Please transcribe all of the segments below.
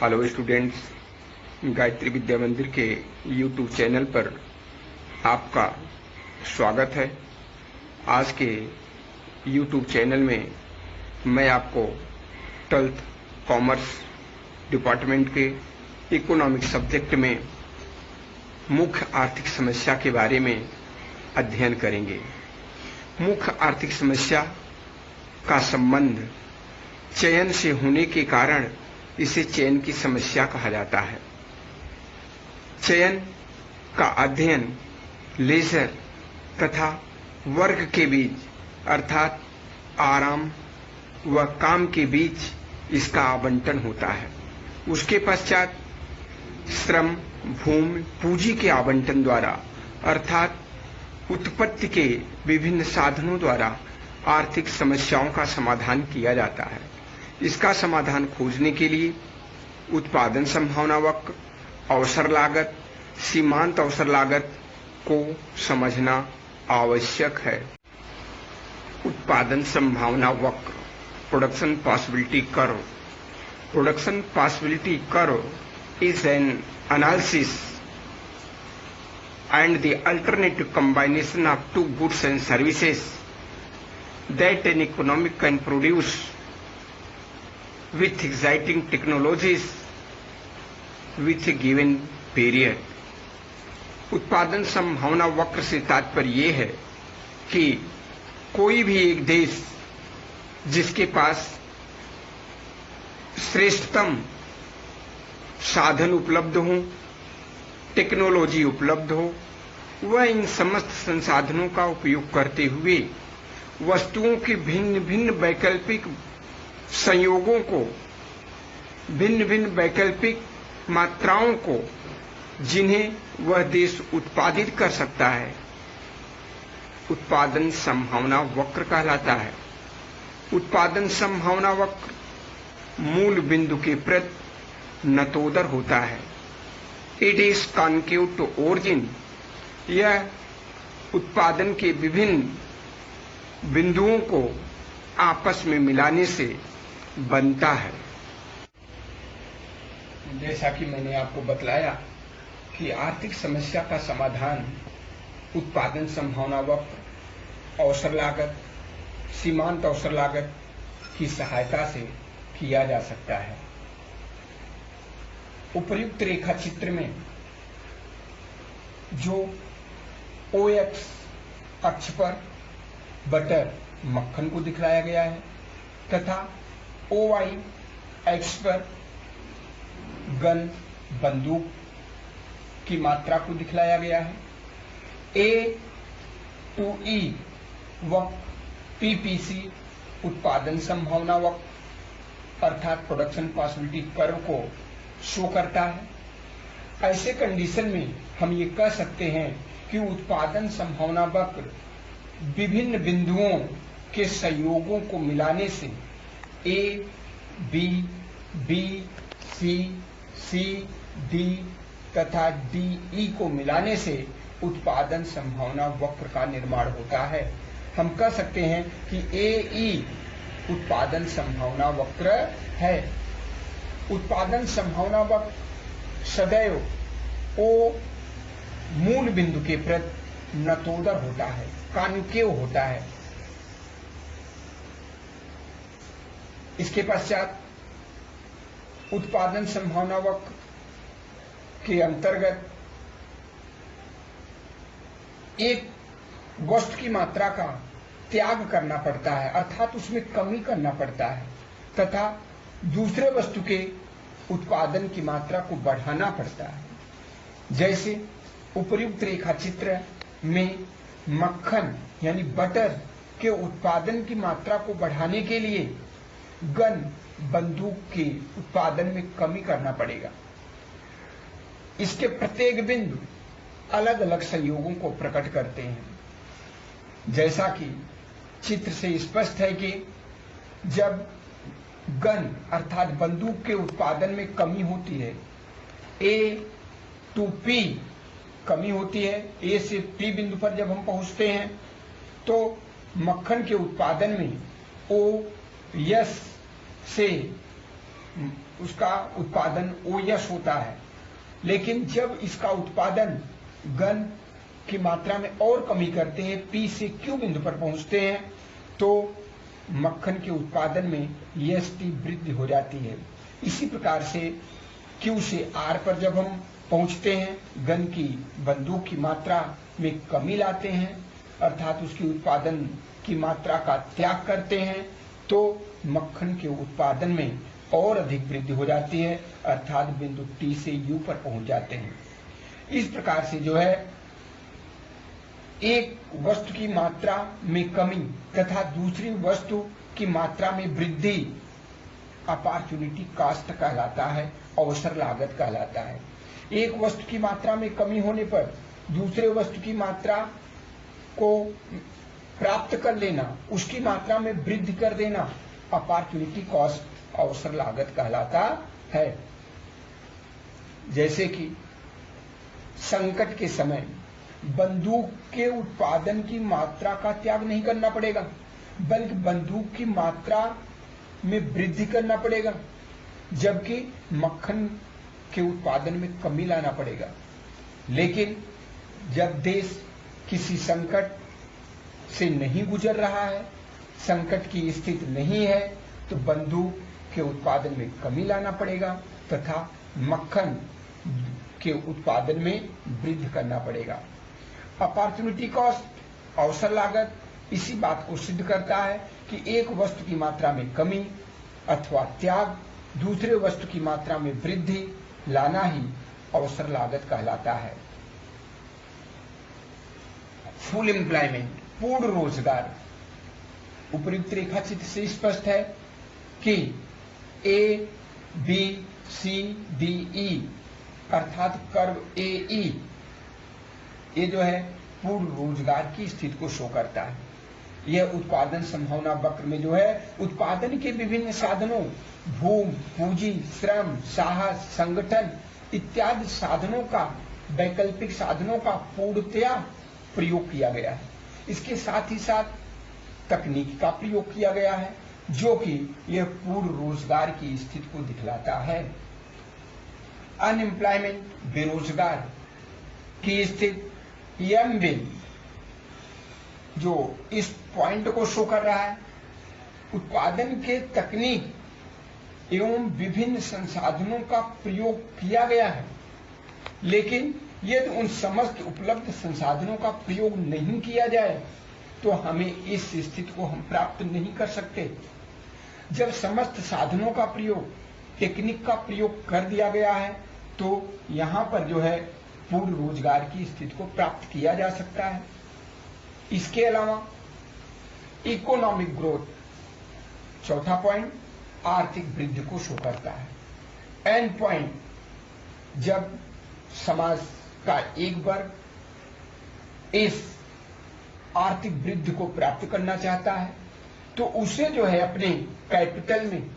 Hello students, Gayatri विद्या मंदिर के YouTube channel पर आपका स्वागत है। आज के यूट्यूब चैनल में मैं आपको 12th कॉमर्स डिपार्टमेंट के इकोनॉमिक सब्जेक्ट में मुख्य आर्थिक समस्या के बारे में अध्ययन करेंगे। मुख्य आर्थिक समस्या का संबंध चयन से होने के कारण इसे चयन की समस्या कहा जाता है। चयन का अध्ययन लेजर तथा वर्क के बीच अर्थात आराम व काम के बीच इसका आवंटन होता है। उसके पश्चात श्रम, भूमि, पूंजी के आवंटन द्वारा अर्थात उत्पत्ति के विभिन्न साधनों द्वारा आर्थिक समस्याओं का समाधान किया जाता है। इसका समाधान खोजने के लिए उत्पादन संभावना वक्र, अवसर लागत, सीमांत अवसर लागत को समझना आवश्यक है। उत्पादन संभावना वक्र, production possibility curve. Production possibility curve is an analysis and the alternative combination of two goods and services that an economic can produce with exciting technologies with a given period. उत्पादन संभावना वक्र से तात्पर्य ये है कि कोई भी एक देश जिसके पास श्रेष्ठतम साधन उपलब्ध हो, टेक्नोलॉजी उपलब्ध हो, वह इन समस्त संसाधनों का उपयोग करते हुए वस्तुओं के भिन्न भिन्न वैकल्पिक संयोगों को, भिन्न भिन्न वैकल्पिक मात्राओं को जिन्हें वह देश उत्पादित कर सकता है, उत्पादन संभावना वक्र कहलाता है। उत्पादन संभावना वक्र मूल बिंदु के प्रति नतोदर होता है। It is concave to origin. यह उत्पादन के विभिन्न बिंदुओं को आपस में मिलाने से बनता है। जैसा कि मैंने आपको बतलाया कि आर्थिक समस्या का समाधान उत्पादन संभावना वक्र, अवसर लागत, सीमांत अवसर लागत की सहायता से किया जा सकता है। उपर्युक्त रेखा चित्र में जो OX अक्ष पर बटर मक्खन को दिखलाया गया है तथा OY अक्ष पर गन बंदूक की मात्रा को दिखलाया गया है। A to E वक्र PPC उत्पादन संभावना वक्र अर्थात प्रोडक्शन पॉसिबिलिटी कर्व को शो करता है। ऐसे कंडीशन में हम ये कह सकते हैं कि उत्पादन संभावना वक्र विभिन्न बिंदुओं के संयोगों को मिलाने से A, B, B, C, C, D तथा D, E को मिलाने से उत्पादन संभावना वक्र का निर्माण होता है। हम कह सकते हैं कि AE उत्पादन संभावना वक्र है। उत्पादन संभावना वक्र सदैव O मूल बिंदु के प्रति नतोदर होता है, कॉन्केव होता है। इसके पश्चात उत्पादन संभावना वक्र के अंतर्गत एक वस्तु की मात्रा का त्याग करना पड़ता है अर्थात उसमें कमी करना पड़ता है तथा दूसरे वस्तु के उत्पादन की मात्रा को बढ़ाना पड़ता है। जैसे उपर्युक्त रेखा चित्र में मक्खन यानी बटर के उत्पादन की मात्रा को बढ़ाने के लिए गन बंदूक के उत्पादन में कमी करना पड़ेगा। इसके प्रत्येक बिंदु अलग अलग संयोगों को प्रकट करते हैं। जैसा कि चित्र से स्पष्ट है कि जब गन अर्थात बंदूक के उत्पादन में कमी होती है, A to P कमी होती है, A से P बिंदु पर जब हम पहुंचते हैं तो मक्खन के उत्पादन में O, S से उसका उत्पादन ओएस होता है। लेकिन जब इसका उत्पादन घन की मात्रा में और कमी करते हैं, P से Q बिंदु पर पहुंचते हैं, तो मक्खन के उत्पादन में EST वृद्धि हो जाती है। इसी प्रकार से Q से R पर जब हम पहुंचते हैं, घन की बंदूक की मात्रा में कमी लाते हैं, अर्थात उसकी उत्पादन की मात्रा का त्याग करते हैं, तो मक्खन के उत्पादन में और अधिक वृद्धि हो जाती है, अर्थात बिंदु T से U पर पहुंच जाते हैं। इस प्रकार से जो है एक वस्तु की मात्रा में कमी तथा दूसरी वस्तु की मात्रा में वृद्धि अपॉर्चुनिटी कॉस्ट कहलाता है, अवसर लागत कहलाता है। एक वस्तु की मात्रा में कमी होने पर दूसरे वस्तु की मात्रा को प्राप्त कर लेना, उसकी मात्रा में वृद्धि कर देना अपॉर्चुनिटी कॉस्ट, अवसर लागत कहलाता है। जैसे कि संकट के समय बंदूक के उत्पादन की मात्रा का त्याग नहीं करना पड़ेगा, बल्कि बंदूक की मात्रा में वृद्धि करना पड़ेगा, जबकि मक्खन के उत्पादन में कमी लाना पड़ेगा। लेकिन जब देश किसी संकट से नहीं गुजर रहा है, संकट की स्थिति नहीं है, तो बंदूक के उत्पादन में कमी लाना पड़ेगा तथा मक्खन के उत्पादन में वृद्धि करना पड़ेगा। अपॉर्चुनिटी कॉस्ट, अवसर लागत, इसी बात को सिद्ध करता है कि एक वस्तु की मात्रा में कमी अथवा त्याग दूसरे वस्तु की मात्रा में वृद्धि लाना ही अवसर लागत कहलाता है। फुल एम्प्लॉयमेंट, पूर्ण रोजगार, उपयुक्त रेखाचित्र से स्पष्ट है कि A, B, C, D, E अर्थात कर्व AE ये जो है पूर्ण रोजगार की स्थिति को शो करता है। यह उत्पादन संभावना वक्र में जो है उत्पादन के विभिन्न साधनों, भूमि, पूंजी, श्रम, साहस, संगठन इत्यादि साधनों का, वैकल्पिक साधनों का पूर्णतया प्रयोग किया गया है। इसके साथ ही साथ तकनीक का प्रयोग किया गया है, जो कि यह पूर्ण रोजगार की स्थिति को दिखलाता है। अनएम्प्लॉयमेंट, बेरोजगार की स्थिति एम बिंदु जो इस पॉइंट को शो कर रहा है। उत्पादन के तकनीक एवं विभिन्न संसाधनों का प्रयोग किया गया है, लेकिन यदि उन समस्त उपलब्ध संसाधनों का प्रयोग नहीं किया जाए तो हमें इस स्थिति को हम प्राप्त नहीं कर सकते। जब समस्त साधनों का प्रयोग, टेक्निक का प्रयोग कर दिया गया है, तो यहाँ पर जो है पूर्ण रोजगार की स्थिति को प्राप्त किया जा सकता है। इसके अलावा इकोनॉमिक ग्रोथ, चौथा पॉइंट, आर्थिक वृद्धि को शो करता है। एंड पॉइंट, जब समाज का एक वर्ग इस आर्थिक वृद्धि को प्राप्त करना चाहता है, तो उसे जो है अपने कैपिटल में,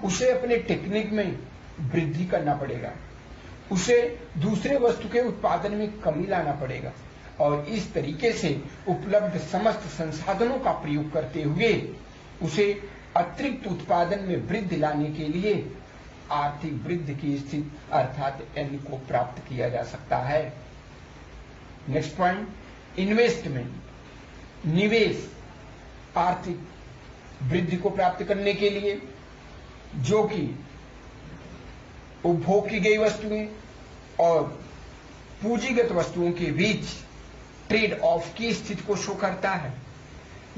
उसे अपने टेक्निक में वृद्धि करना पड़ेगा, उसे दूसरे वस्तु के उत्पादन में कमी लाना पड़ेगा, और इस तरीके से उपलब्ध समस्त संसाधनों का प्रयोग करते हुए उसे अतिरिक्त उत्पादन में वृद्धि लाने के लिए आर्थिक वृद्धि की स्थिति अर्थात एन को प्राप्त किया जा सकता है। नेक्स्ट पॉइंट, इन्वेस्टमेंट, निवेश, आर्थिक वृद्धि को प्राप्त करने के लिए, जो कि उपभोग की गई वस्तुएं और पूंजीगत वस्तुओं के बीच ट्रेड ऑफ की स्थिति को शो करता है।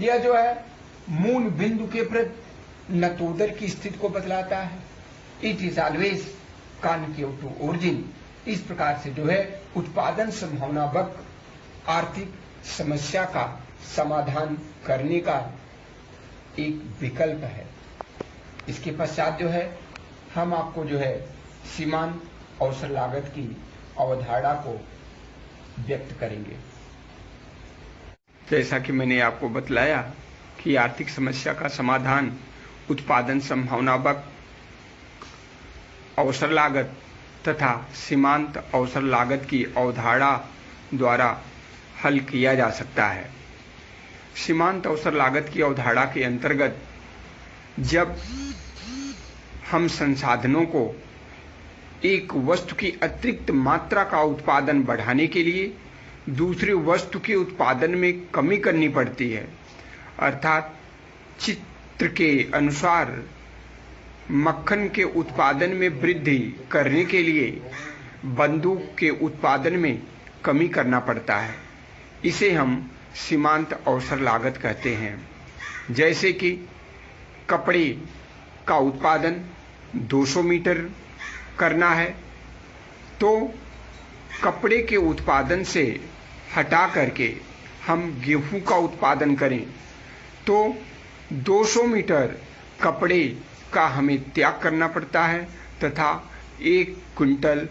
यह जो है मूल बिंदु के प्रति नतोदर की स्थिति को बतलाता है। It is always concave to origin. इस प्रकार से जो है उत्पादन संभावना वक्र आर्थिक समस्या का समाधान करने का एक विकल्प है। इसके पश्चात जो है हम आपको जो है सीमांत अवसर लागत की अवधारणा को व्यक्त करेंगे। जैसा कि मैंने आपको बतलाया कि आर्थिक समस्या का समाधान उत्पादन संभावना वक्र, अवसर लागत तथा सीमांत अवसर लागत की अवधारणा द्वारा हल किया जा सकता है। सीमांत अवसर लागत की अवधारणा के अंतर्गत जब हम संसाधनों को एक वस्तु की अतिरिक्त मात्रा का उत्पादन बढ़ाने के लिए दूसरी वस्तु के उत्पादन में कमी करनी पड़ती है। अर्थात चित्र के अनुसार मक्खन के उत्पादन में वृद्धि करने के लिए बंदूक के उत्पादन में कमी करना पड़ता है। इसे हम सीमांत अवसर लागत कहते हैं। जैसे कि कपड़े का उत्पादन 200 मीटर करना है, तो कपड़े के उत्पादन से हटा करके हम गेहूं का उत्पादन करें तो 200 मीटर कपड़े का हमें त्याग करना पड़ता है तथा 1 क्विंटल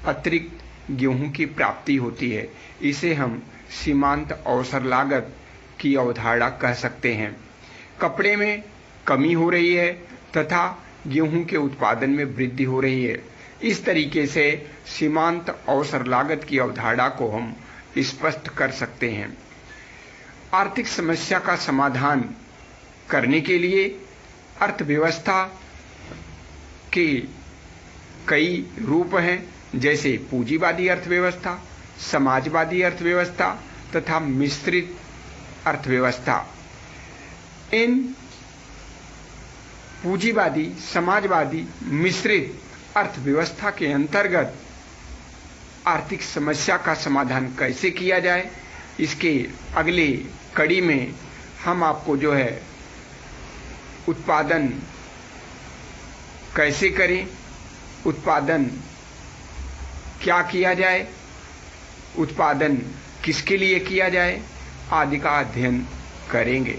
अतिरिक्त गेहूं की प्राप्ति होती है। इसे हम सीमांत अवसर लागत की अवधारणा कह सकते हैं। कपड़े में कमी हो रही है तथा गेहूं के उत्पादन में वृद्धि हो रही है। इस तरीके से सीमांत अवसर लागत की अवधारणा को हम स्पष्ट कर सकते हैं। आर्थिक समस्या का समाधान करने के लिए अर्थव्यवस्था के कई रूप हैं, जैसे पूंजीवादी अर्थव्यवस्था, समाजवादी अर्थव्यवस्था तथा मिश्रित अर्थव्यवस्था। इन पूंजीवादी, समाजवादी, मिश्रित अर्थव्यवस्था के अंतर्गत आर्थिक समस्या का समाधान कैसे किया जाए, इसके अगले कड़ी में हम आपको जो है उत्पादन कैसे करें, उत्पादन क्या किया जाए, उत्पादन किसके लिए किया जाए आदि का अध्ययन करेंगे।